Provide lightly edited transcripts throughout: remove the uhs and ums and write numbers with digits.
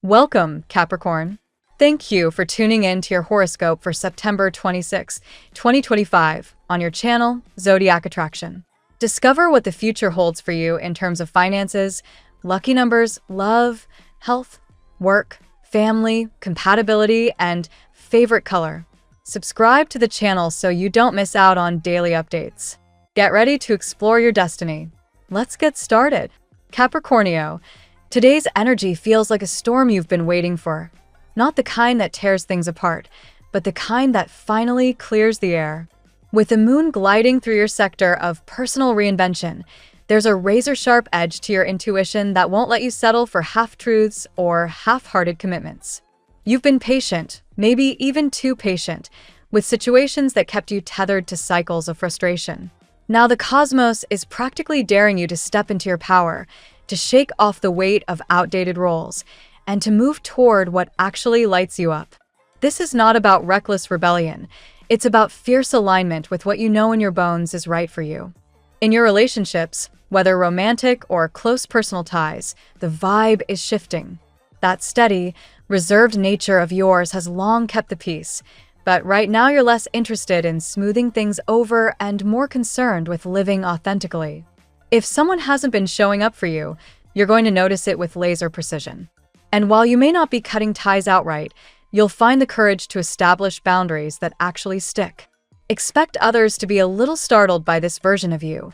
Welcome, Capricorn. Thank you for tuning in to your horoscope for September 26, 2025, on your channel, Zodiac Attraction. Discover what the future holds for you in terms of finances, lucky numbers, love, health, work, family, compatibility, and favorite color. Subscribe to the channel so you don't miss out on daily updates. Get ready to explore your destiny. Let's get started. Capricornio, today's energy feels like a storm you've been waiting for. Not the kind that tears things apart, but the kind that finally clears the air. With the moon gliding through your sector of personal reinvention, there's a razor-sharp edge to your intuition that won't let you settle for half-truths or half-hearted commitments. You've been patient, maybe even too patient, with situations that kept you tethered to cycles of frustration. Now the cosmos is practically daring you to step into your power, to shake off the weight of outdated roles, and to move toward what actually lights you up. This is not about reckless rebellion. It's about fierce alignment with what you know in your bones is right for you. In your relationships, whether romantic or close personal ties, the vibe is shifting. That steady, reserved nature of yours has long kept the peace, but right now you're less interested in smoothing things over and more concerned with living authentically. If someone hasn't been showing up for you, you're going to notice it with laser precision. And while you may not be cutting ties outright, you'll find the courage to establish boundaries that actually stick. Expect others to be a little startled by this version of you.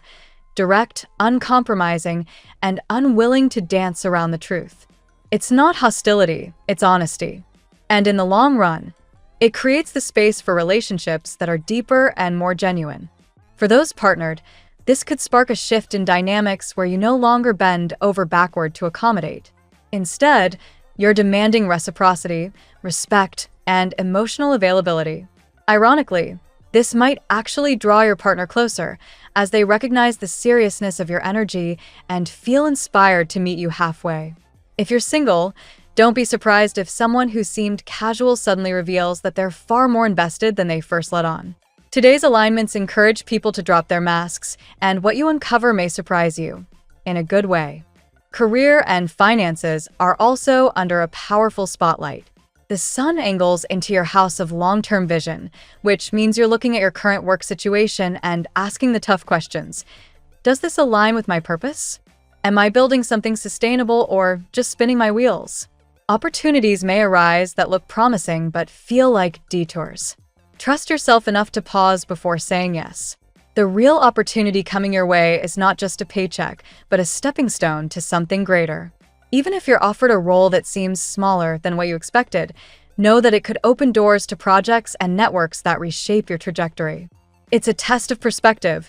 Direct, uncompromising, and unwilling to dance around the truth. It's not hostility, it's honesty. And in the long run, it creates the space for relationships that are deeper and more genuine. For those partnered, this could spark a shift in dynamics where you no longer bend over backward to accommodate. Instead, you're demanding reciprocity, respect, and emotional availability. Ironically, this might actually draw your partner closer as they recognize the seriousness of your energy and feel inspired to meet you halfway. If you're single, don't be surprised if someone who seemed casual suddenly reveals that they're far more invested than they first let on. Today's alignments encourage people to drop their masks, and what you uncover may surprise you, in a good way. Career and finances are also under a powerful spotlight. The sun angles into your house of long-term vision, which means you're looking at your current work situation and asking the tough questions. Does this align with my purpose? Am I building something sustainable or just spinning my wheels? Opportunities may arise that look promising but feel like detours. Trust yourself enough to pause before saying yes. The real opportunity coming your way is not just a paycheck, but a stepping stone to something greater. Even if you're offered a role that seems smaller than what you expected, know that it could open doors to projects and networks that reshape your trajectory. It's a test of perspective.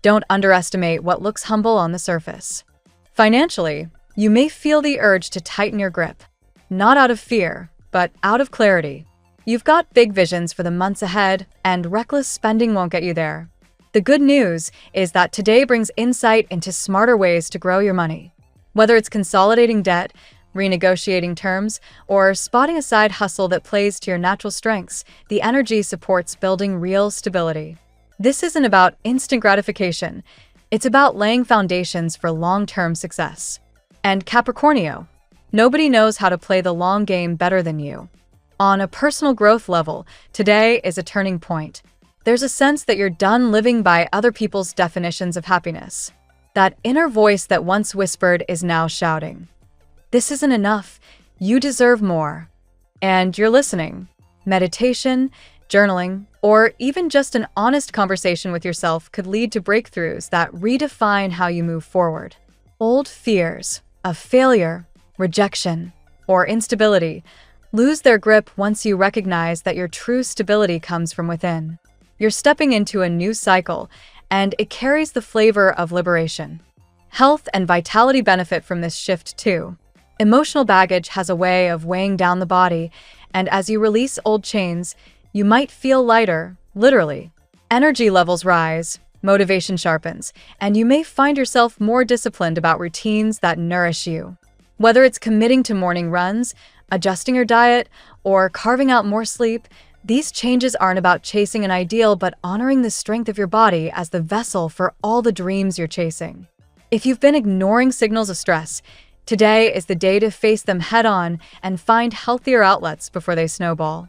Don't underestimate what looks humble on the surface. Financially, you may feel the urge to tighten your grip, not out of fear, but out of clarity. You've got big visions for the months ahead, and reckless spending won't get you there. The good news is that today brings insight into smarter ways to grow your money. Whether it's consolidating debt, renegotiating terms, or spotting a side hustle that plays to your natural strengths, the energy supports building real stability. This isn't about instant gratification. It's about laying foundations for long-term success. And Capricornio, nobody knows how to play the long game better than you. On a personal growth level, today is a turning point. There's a sense that you're done living by other people's definitions of happiness. That inner voice that once whispered is now shouting, "This isn't enough. You deserve more." And you're listening. Meditation, journaling, or even just an honest conversation with yourself could lead to breakthroughs that redefine how you move forward. Old fears of failure, rejection, or instability lose their grip once you recognize that your true stability comes from within. You're stepping into a new cycle, and it carries the flavor of liberation. Health and vitality benefit from this shift too. Emotional baggage has a way of weighing down the body, and as you release old chains, you might feel lighter, literally. Energy levels rise, motivation sharpens, and you may find yourself more disciplined about routines that nourish you. Whether it's committing to morning runs, adjusting your diet, or carving out more sleep, these changes aren't about chasing an ideal but honoring the strength of your body as the vessel for all the dreams you're chasing. If you've been ignoring signals of stress, Today is the day to face them head-on and find healthier outlets before they snowball.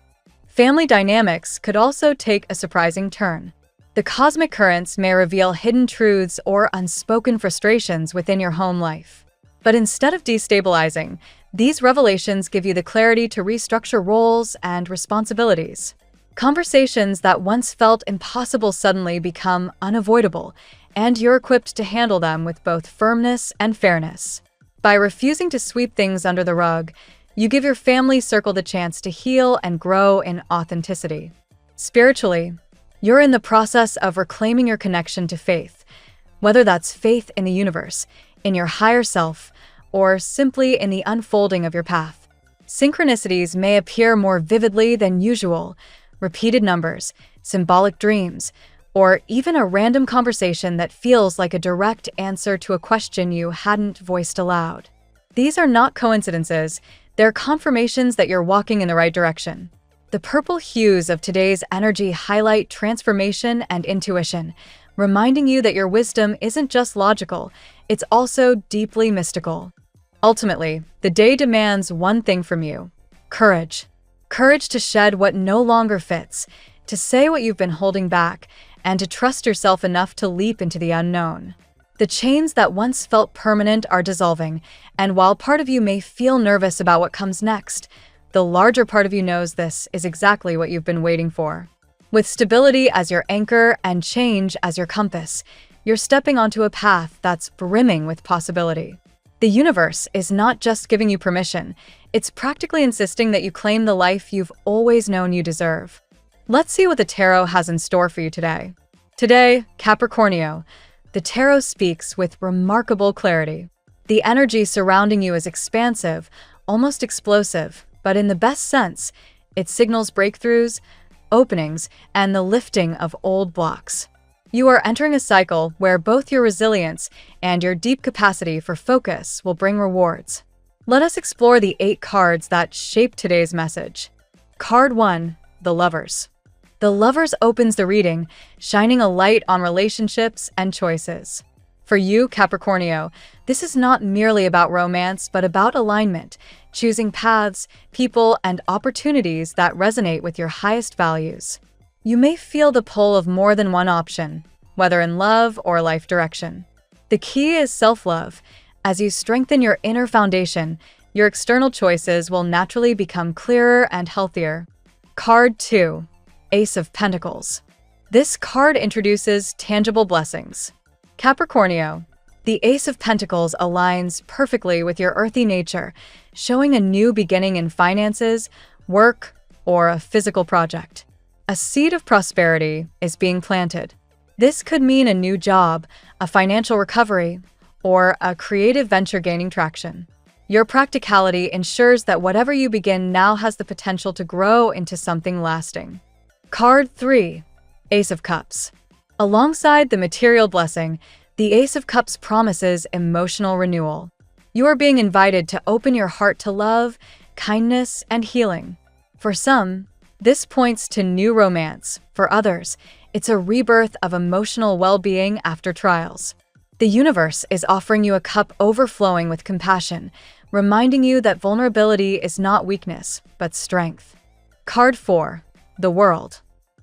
Family dynamics could also take a surprising turn. The cosmic currents may reveal hidden truths or unspoken frustrations within your home life. But instead of destabilizing, these revelations give you the clarity to restructure roles and responsibilities. Conversations that once felt impossible suddenly become unavoidable, and you're equipped to handle them with both firmness and fairness. By refusing to sweep things under the rug, you give your family circle the chance to heal and grow in authenticity. Spiritually, you're in the process of reclaiming your connection to faith, whether that's faith in the universe, in your higher self, or simply in the unfolding of your path. Synchronicities may appear more vividly than usual, repeated numbers, symbolic dreams, or even a random conversation that feels like a direct answer to a question you hadn't voiced aloud. These are not coincidences, they're confirmations that you're walking in the right direction. The purple hues of today's energy highlight transformation and intuition, reminding you that your wisdom isn't just logical, it's also deeply mystical. Ultimately, the day demands one thing from you: courage. Courage to shed what no longer fits, to say what you've been holding back, and to trust yourself enough to leap into the unknown. The chains that once felt permanent are dissolving, and while part of you may feel nervous about what comes next, the larger part of you knows this is exactly what you've been waiting for. With stability as your anchor and change as your compass, you're stepping onto a path that's brimming with possibility. The universe is not just giving you permission, it's practically insisting that you claim the life you've always known you deserve. Let's see what the tarot has in store for you today. Today, Capricornio, the tarot speaks with remarkable clarity. The energy surrounding you is expansive, almost explosive, but in the best sense, it signals breakthroughs, openings, and the lifting of old blocks. You are entering a cycle where both your resilience and your deep capacity for focus will bring rewards. Let us explore the 8 cards that shape today's message. Card 1, the Lovers. The Lovers opens the reading, shining a light on relationships and choices. For you, Capricornio, this is not merely about romance, but about alignment, choosing paths, people, and opportunities that resonate with your highest values. You may feel the pull of more than one option, whether in love or life direction. The key is self-love. As you strengthen your inner foundation, your external choices will naturally become clearer and healthier. Card 2, Ace of Pentacles. This card introduces tangible blessings. Capricornio, the Ace of Pentacles aligns perfectly with your earthy nature, showing a new beginning in finances, work, or a physical project. A seed of prosperity is being planted. This could mean a new job, a financial recovery, or a creative venture gaining traction. Your practicality ensures that whatever you begin now has the potential to grow into something lasting. Card 3, Ace of Cups. Alongside the material blessing, the Ace of Cups promises emotional renewal. You are being invited to open your heart to love, kindness, and healing. For some, this points to new romance. For others, it's a rebirth of emotional well-being after trials. The universe is offering you a cup overflowing with compassion, reminding you that vulnerability is not weakness, but strength. Card 4, the World.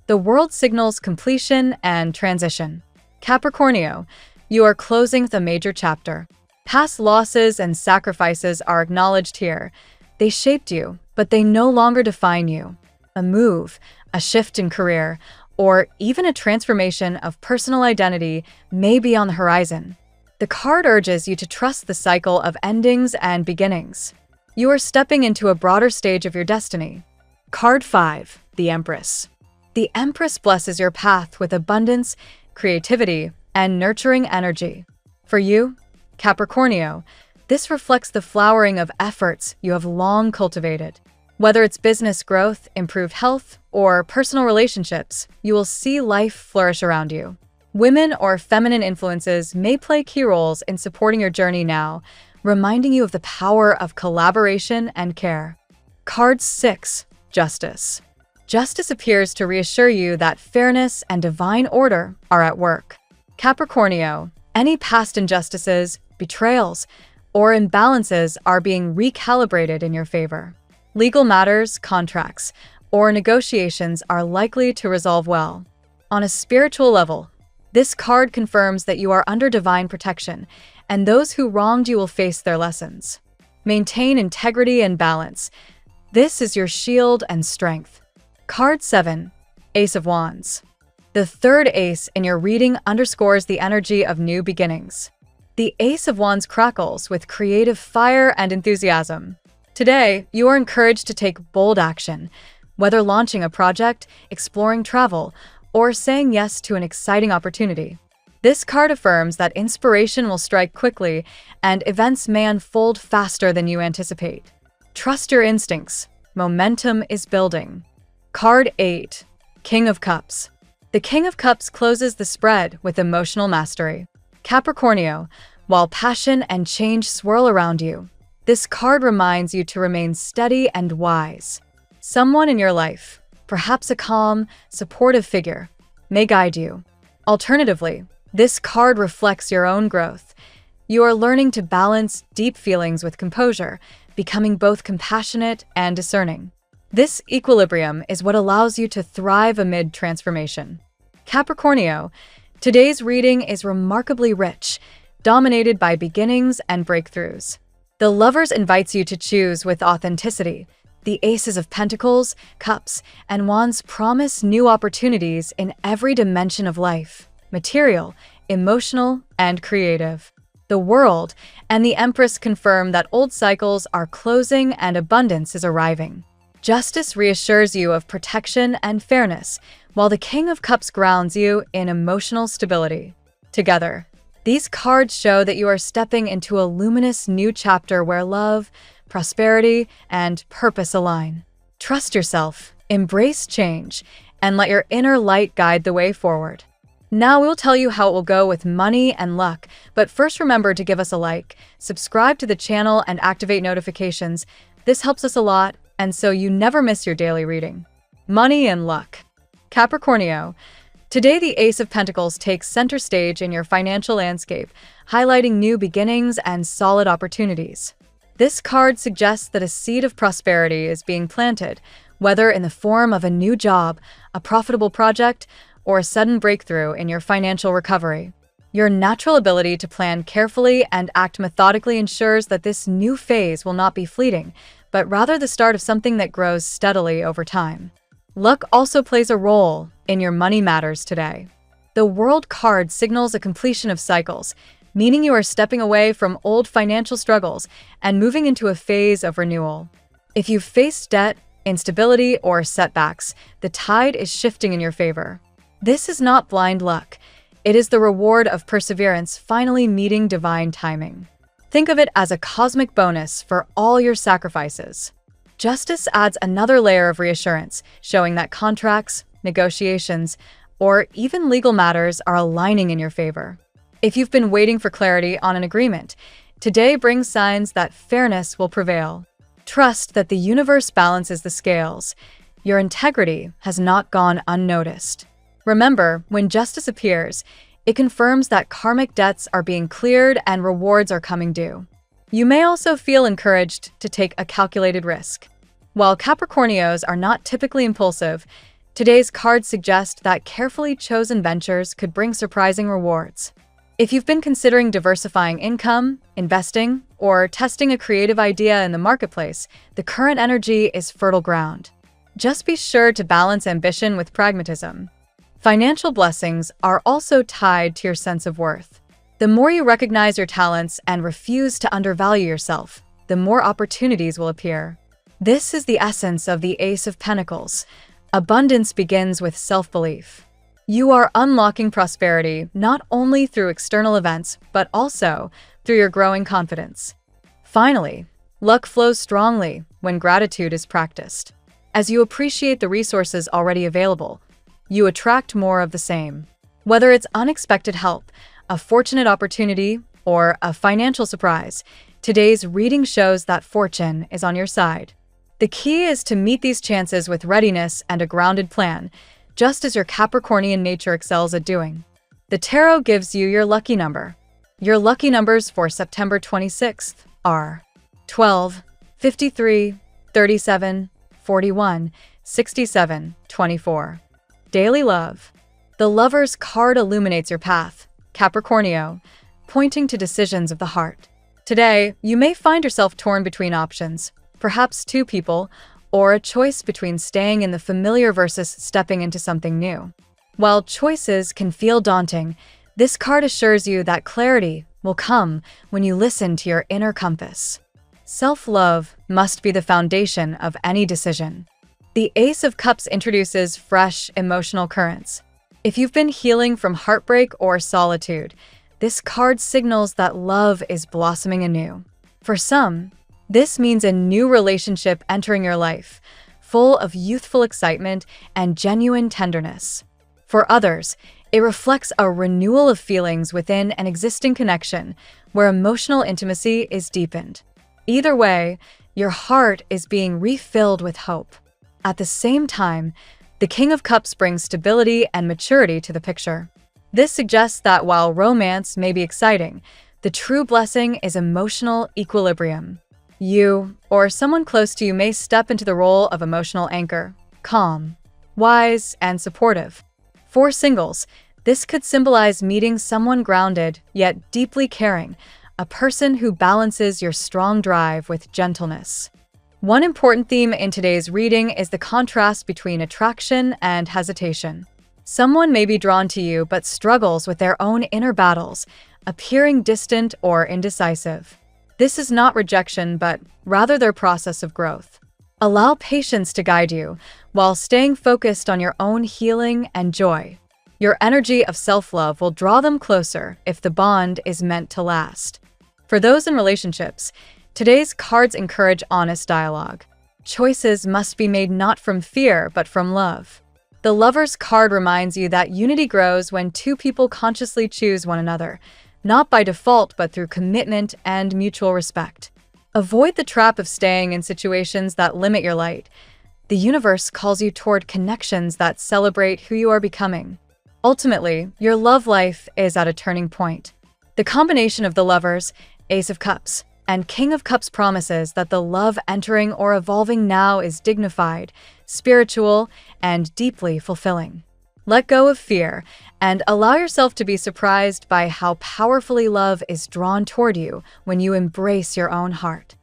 The World signals completion and transition. Capricornio, you are closing the major chapter. Past losses and sacrifices are acknowledged here. They shaped you, but they no longer define you. A move, a shift in career, or even a transformation of personal identity may be on the horizon. The card urges you to trust the cycle of endings and beginnings. You are stepping into a broader stage of your destiny. Card 5, the Empress. The Empress blesses your path with abundance, creativity, and nurturing energy. For you, Capricornio, this reflects the flowering of efforts you have long cultivated. Whether it's business growth, improved health, or personal relationships, you will see life flourish around you. Women or feminine influences may play key roles in supporting your journey now, reminding you of the power of collaboration and care. Card 6, Justice. Justice appears to reassure you that fairness and divine order are at work. Capricornio, any past injustices, betrayals, or imbalances are being recalibrated in your favor. Legal matters, contracts, or negotiations are likely to resolve well. On a spiritual level, this card confirms that you are under divine protection, and those who wronged you will face their lessons. Maintain integrity and balance. This is your shield and strength. Card 7, Ace of Wands. The third ace in your reading underscores the energy of new beginnings. The Ace of Wands crackles with creative fire and enthusiasm. Today, you are encouraged to take bold action, whether launching a project, exploring travel, or saying yes to an exciting opportunity. This card affirms that inspiration will strike quickly and events may unfold faster than you anticipate. Trust your instincts. Momentum is building. Card 8, King of Cups. The King of Cups closes the spread with emotional mastery. Capricornio, while passion and change swirl around you, this card reminds you to remain steady and wise. Someone in your life, perhaps a calm, supportive figure, may guide you. Alternatively, this card reflects your own growth. You are learning to balance deep feelings with composure, becoming both compassionate and discerning. This equilibrium is what allows you to thrive amid transformation. Capricornio, today's reading is remarkably rich, dominated by beginnings and breakthroughs. The Lovers invites you to choose with authenticity. The Aces of Pentacles, Cups, and Wands promise new opportunities in every dimension of life: material, emotional, and creative. The World and the Empress confirm that old cycles are closing and abundance is arriving. Justice reassures you of protection and fairness, while the King of Cups grounds you in emotional stability. Together, these cards show that you are stepping into a luminous new chapter where love, prosperity, and purpose align. Trust yourself, embrace change, and let your inner light guide the way forward. Now we'll tell you how it will go with money and luck, but first remember to give us a like, subscribe to the channel, and activate notifications. This helps us a lot, and so you never miss your daily reading. Money and luck. Capricornio, today the Ace of Pentacles takes center stage in your financial landscape, highlighting new beginnings and solid opportunities. This card suggests that a seed of prosperity is being planted, whether in the form of a new job, a profitable project, or a sudden breakthrough in your financial recovery. Your natural ability to plan carefully and act methodically ensures that this new phase will not be fleeting, but rather the start of something that grows steadily over time. Luck also plays a role in your money matters today. The World card signals a completion of cycles, meaning you are stepping away from old financial struggles and moving into a phase of renewal. If you've faced debt, instability, or setbacks, the tide is shifting in your favor. This is not blind luck. It is the reward of perseverance finally meeting divine timing. Think of it as a cosmic bonus for all your sacrifices. Justice adds another layer of reassurance, showing that contracts, negotiations, or even legal matters are aligning in your favor. If you've been waiting for clarity on an agreement, today brings signs that fairness will prevail. Trust that the universe balances the scales. Your integrity has not gone unnoticed. Remember, when justice appears, it confirms that karmic debts are being cleared and rewards are coming due. You may also feel encouraged to take a calculated risk. While Capricornios are not typically impulsive, today's cards suggest that carefully chosen ventures could bring surprising rewards. If you've been considering diversifying income, investing, or testing a creative idea in the marketplace, the current energy is fertile ground. Just be sure to balance ambition with pragmatism. Financial blessings are also tied to your sense of worth. The more you recognize your talents and refuse to undervalue yourself, the more opportunities will appear. This is the essence of the Ace of Pentacles. Abundance begins with self-belief. You are unlocking prosperity not only through external events, but also through your growing confidence. Finally, luck flows strongly when gratitude is practiced. As you appreciate the resources already available, you attract more of the same. Whether it's unexpected help, a fortunate opportunity, or a financial surprise, today's reading shows that fortune is on your side. The key is to meet these chances with readiness and a grounded plan, just as your Capricornian nature excels at doing. The tarot gives you your lucky number. Your lucky numbers for September 26th are 12, 53, 37, 41, 67, 24. Daily love. The Lover's card illuminates your path, Capricornio, pointing to decisions of the heart. Today, you may find yourself torn between options, perhaps two people, or a choice between staying in the familiar versus stepping into something new. While choices can feel daunting, this card assures you that clarity will come when you listen to your inner compass. Self-love must be the foundation of any decision. The Ace of Cups introduces fresh emotional currents. If you've been healing from heartbreak or solitude, this card signals that love is blossoming anew. For some, this means a new relationship entering your life, full of youthful excitement and genuine tenderness. For others, it reflects a renewal of feelings within an existing connection where emotional intimacy is deepened. Either way, your heart is being refilled with hope. At the same time, the King of Cups brings stability and maturity to the picture. This suggests that while romance may be exciting, the true blessing is emotional equilibrium. You, or someone close to you, may step into the role of emotional anchor, calm, wise, and supportive. For singles, this could symbolize meeting someone grounded yet deeply caring, a person who balances your strong drive with gentleness. One important theme in today's reading is the contrast between attraction and hesitation. Someone may be drawn to you but struggles with their own inner battles, appearing distant or indecisive. This is not rejection, but rather their process of growth. Allow patience to guide you while staying focused on your own healing and joy. Your energy of self-love will draw them closer if the bond is meant to last. For those in relationships, today's cards encourage honest dialogue. Choices must be made not from fear, but from love. The Lover's card reminds you that unity grows when two people consciously choose one another, not by default, but through commitment and mutual respect. Avoid the trap of staying in situations that limit your light. The universe calls you toward connections that celebrate who you are becoming. Ultimately, your love life is at a turning point. The combination of the Lovers, Ace of Cups, and King of Cups promises that the love entering or evolving now is dignified, spiritual, and deeply fulfilling. Let go of fear and allow yourself to be surprised by how powerfully love is drawn toward you when you embrace your own heart.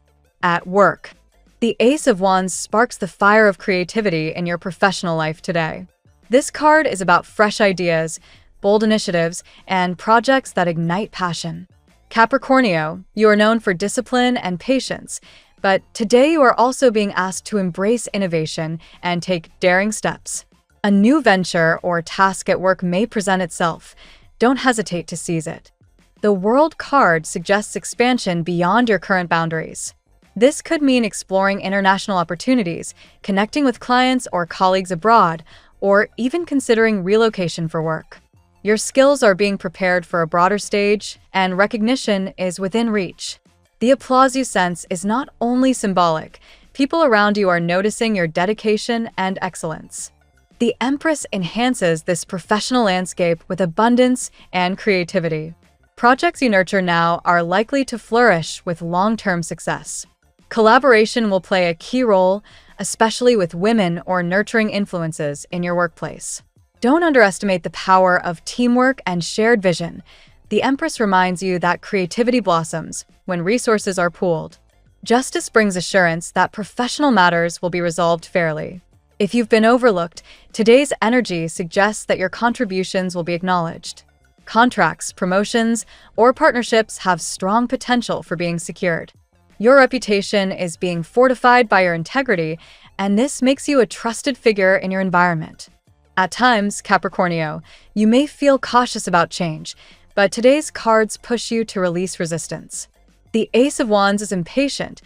At work, the Ace of Wands sparks the fire of creativity in your professional life today. This card is about fresh ideas, bold initiatives, and projects that ignite passion. Capricornio, you are known for discipline and patience, but today you are also being asked to embrace innovation and take daring steps. A new venture or task at work may present itself. Don't hesitate to seize it. The World card suggests expansion beyond your current boundaries. This could mean exploring international opportunities, connecting with clients or colleagues abroad, or even considering relocation for work. Your skills are being prepared for a broader stage, and recognition is within reach. The applause you sense is not only symbolic. People around you are noticing your dedication and excellence. The Empress enhances this professional landscape with abundance and creativity. Projects you nurture now are likely to flourish with long-term success. Collaboration will play a key role, especially with women or nurturing influences in your workplace. Don't underestimate the power of teamwork and shared vision. The Empress reminds you that creativity blossoms when resources are pooled. Justice brings assurance that professional matters will be resolved fairly. If you've been overlooked, today's energy suggests that your contributions will be acknowledged. Contracts, promotions, or partnerships have strong potential for being secured. Your reputation is being fortified by your integrity, and this makes you a trusted figure in your environment. At times, Capricornio, you may feel cautious about change, but today's cards push you to release resistance. The Ace of Wands is impatient.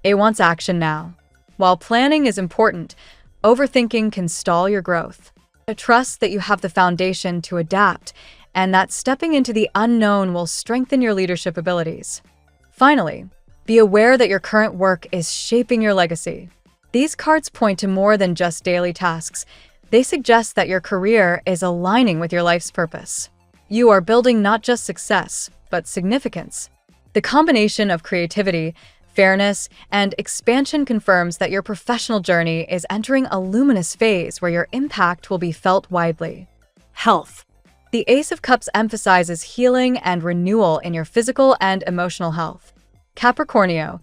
It wants action now. While planning is important, overthinking can stall your growth. Trust that you have the foundation to adapt, and that stepping into the unknown will strengthen your leadership abilities. Finally, be aware that your current work is shaping your legacy. These cards point to more than just daily tasks. They suggest that your career is aligning with your life's purpose. You are building not just success, but significance. The combination of creativity, fairness, and expansion confirms that your professional journey is entering a luminous phase where your impact will be felt widely. Health. The Ace of Cups emphasizes healing and renewal in your physical and emotional health. Capricornio,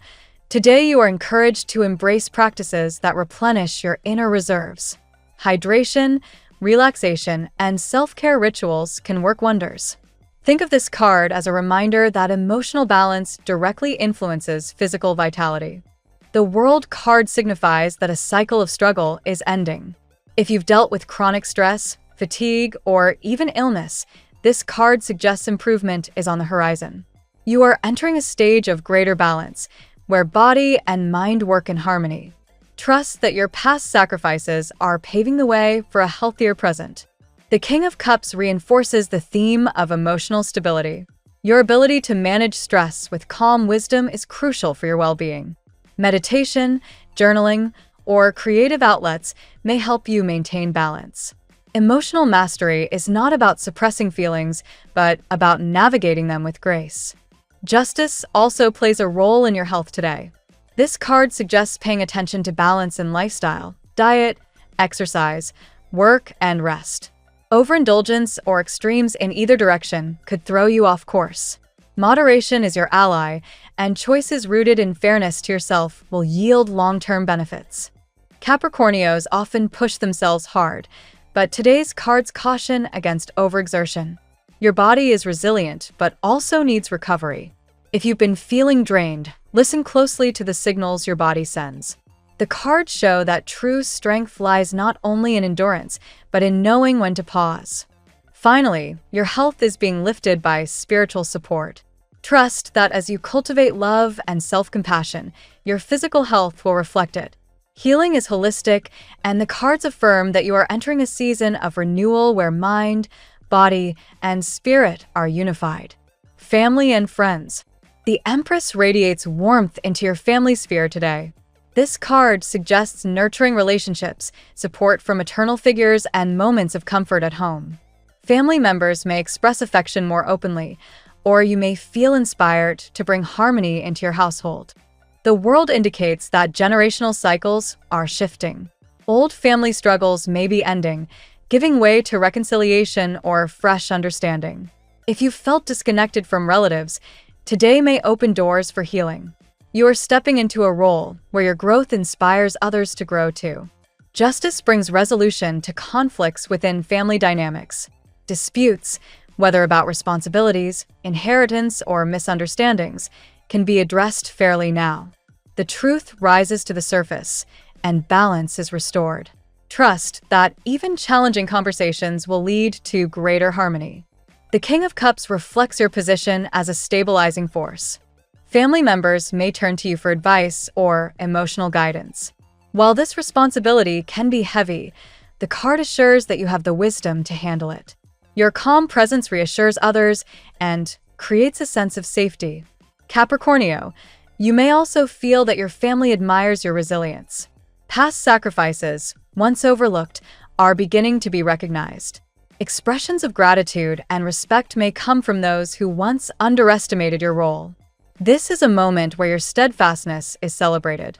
today you are encouraged to embrace practices that replenish your inner reserves. Hydration, relaxation, and self-care rituals can work wonders. Think of this card as a reminder that emotional balance directly influences physical vitality. The World card signifies that a cycle of struggle is ending. If you've dealt with chronic stress, fatigue, or even illness, this card suggests improvement is on the horizon. You are entering a stage of greater balance, where body and mind work in harmony. Trust that your past sacrifices are paving the way for a healthier present. The King of Cups reinforces the theme of emotional stability. Your ability to manage stress with calm wisdom is crucial for your well-being. Meditation, journaling, or creative outlets may help you maintain balance. Emotional mastery is not about suppressing feelings, but about navigating them with grace. Justice also plays a role in your health today. This card suggests paying attention to balance in lifestyle, diet, exercise, work, and rest. Overindulgence or extremes in either direction could throw you off course. Moderation is your ally, and choices rooted in fairness to yourself will yield long-term benefits. Capricornios often push themselves hard, but today's cards caution against overexertion. Your body is resilient, but also needs recovery. If you've been feeling drained, listen closely to the signals your body sends. The cards show that true strength lies not only in endurance, but in knowing when to pause. Finally, your health is being lifted by spiritual support. Trust that as you cultivate love and self-compassion, your physical health will reflect it. Healing is holistic, and the cards affirm that you are entering a season of renewal where mind, body, and spirit are unified. Family and friends. The Empress radiates warmth into your family sphere today. This card suggests nurturing relationships, support from maternal figures, and moments of comfort at home. Family members may express affection more openly, or you may feel inspired to bring harmony into your household. The World indicates that generational cycles are shifting. Old family struggles may be ending, giving way to reconciliation or fresh understanding. If you felt disconnected from relatives, today may open doors for healing. You are stepping into a role where your growth inspires others to grow too. Justice brings resolution to conflicts within family dynamics. Disputes, whether about responsibilities, inheritance, or misunderstandings, can be addressed fairly now. The truth rises to the surface, and balance is restored. Trust that even challenging conversations will lead to greater harmony. The King of Cups reflects your position as a stabilizing force. Family members may turn to you for advice or emotional guidance. While this responsibility can be heavy, the card assures that you have the wisdom to handle it. Your calm presence reassures others and creates a sense of safety. Capricornio, you may also feel that your family admires your resilience. Past sacrifices, once overlooked, are beginning to be recognized. Expressions of gratitude and respect may come from those who once underestimated your role. This is a moment where your steadfastness is celebrated.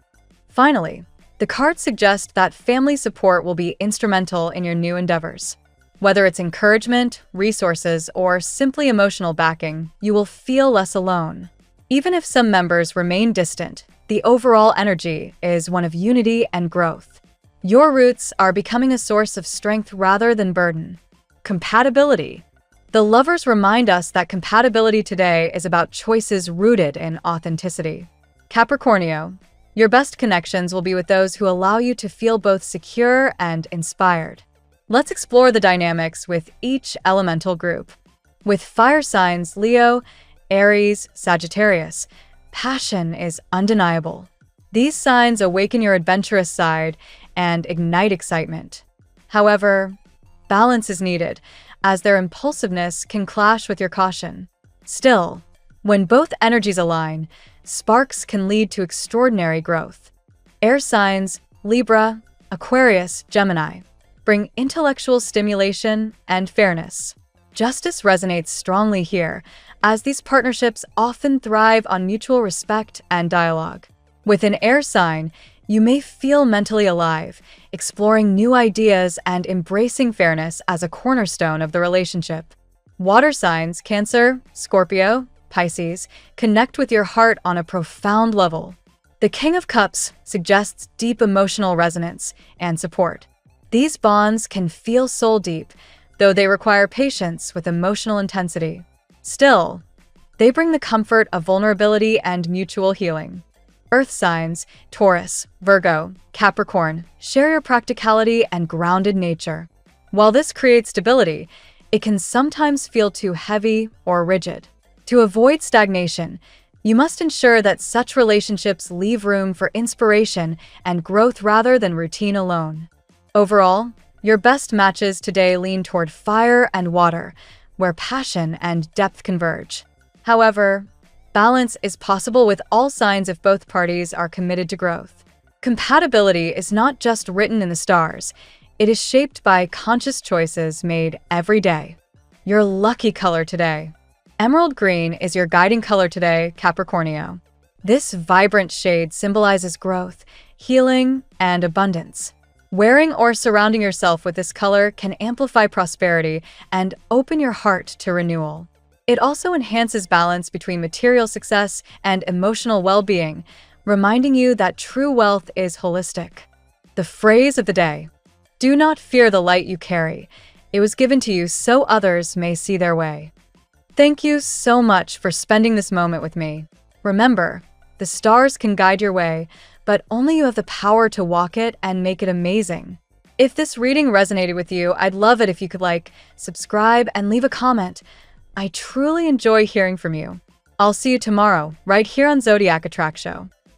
Finally, the cards suggest that family support will be instrumental in your new endeavors. Whether it's encouragement, resources, or simply emotional backing, you will feel less alone. Even if some members remain distant, the overall energy is one of unity and growth. Your roots are becoming a source of strength rather than burden. Compatibility. The lovers remind us that compatibility today is about choices rooted in authenticity. Capricornio, your best connections will be with those who allow you to feel both secure and inspired. Let's explore the dynamics with each elemental group. With fire signs Leo, Aries, Sagittarius, passion is undeniable. These signs awaken your adventurous side and ignite excitement. However, balance is needed, as their impulsiveness can clash with your caution. Still, when both energies align, sparks can lead to extraordinary growth. Air signs Libra, Aquarius, Gemini bring intellectual stimulation and fairness. Justice resonates strongly here, as these partnerships often thrive on mutual respect and dialogue. With an air sign, you may feel mentally alive, exploring new ideas and embracing fairness as a cornerstone of the relationship. Water signs, Cancer, Scorpio, Pisces, connect with your heart on a profound level. The King of Cups suggests deep emotional resonance and support. These bonds can feel soul-deep, though they require patience with emotional intensity. Still, they bring the comfort of vulnerability and mutual healing. Earth signs, Taurus, Virgo, Capricorn, share your practicality and grounded nature. While this creates stability, it can sometimes feel too heavy or rigid. To avoid stagnation, you must ensure that such relationships leave room for inspiration and growth rather than routine alone. Overall, your best matches today lean toward fire and water, where passion and depth converge. However, balance is possible with all signs if both parties are committed to growth. Compatibility is not just written in the stars, it is shaped by conscious choices made every day. Your lucky color today. Emerald green is your guiding color today, Capricornio. This vibrant shade symbolizes growth, healing, and abundance. Wearing or surrounding yourself with this color can amplify prosperity and open your heart to renewal. It also enhances balance between material success and emotional well-being, reminding you that true wealth is holistic. The phrase of the day: do not fear the light you carry. It was given to you so others may see their way. Thank you so much for spending this moment with me. Remember, the stars can guide your way, but only you have the power to walk it and make it amazing. If this reading resonated with you, I'd love it if you could like, subscribe, and leave a comment. I truly enjoy hearing from you. I'll see you tomorrow, right here on Zodiac Attract Show.